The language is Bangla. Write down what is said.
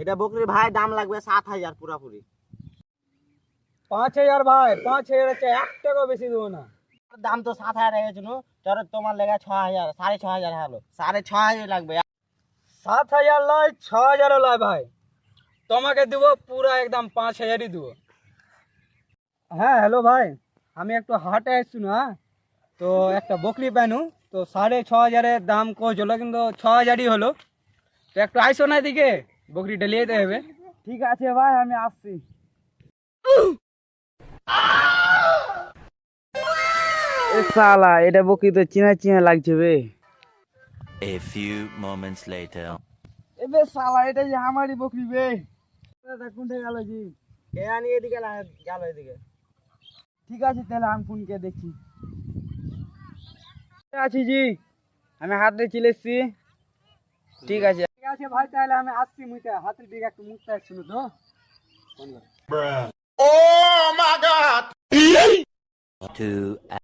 এটা বকরির ভাই দাম লাগবে 7,000 পুরাপুরি। 5,000 ভাই, 5,000 আছে, 1 টাকা বেশি দেবো না। দাম তো 7,000 হয়ে গেছিল, তোর তোমার লেগে 6,000, 6,500 হলো, 6,500 লাগবে। 7,000 লয়, 6,000 লয় ভাই, তোমাকে দিব পুরা একদম 5,000ই দিব। হ্যাঁ হ্যালো ভাই, আমি একটু হাটে আসছি না, তো একটা বকরি পাইনু, তো 6,500 দাম কইছিল, কিন্তু 6,000ই হলো। তো একটু আইসো না এদিকে, বকরিটা নিয়ে যেতে হবে। ঠিক আছে ভাই, আমি আসছি। এ শালা, এটা বকরি তো চিনা চিনা লাগছে বে। A few moments later. এবে শালা, এটা যে আমারই বকরি বে। এটা কোনটা গেল জি? এরা নিয়ে এদিকে গেল এদিকে। ঠিক আছে তাহলে আমি ফোনকে দেখি। আছি জি, আমি হাতে চলে এসছি। ঠিক আছে ঠিক আছে ভাই, তাহলে আমি আসছি। মুইতে হাতের দিকে একটু মুখটা আসছিল তো। Two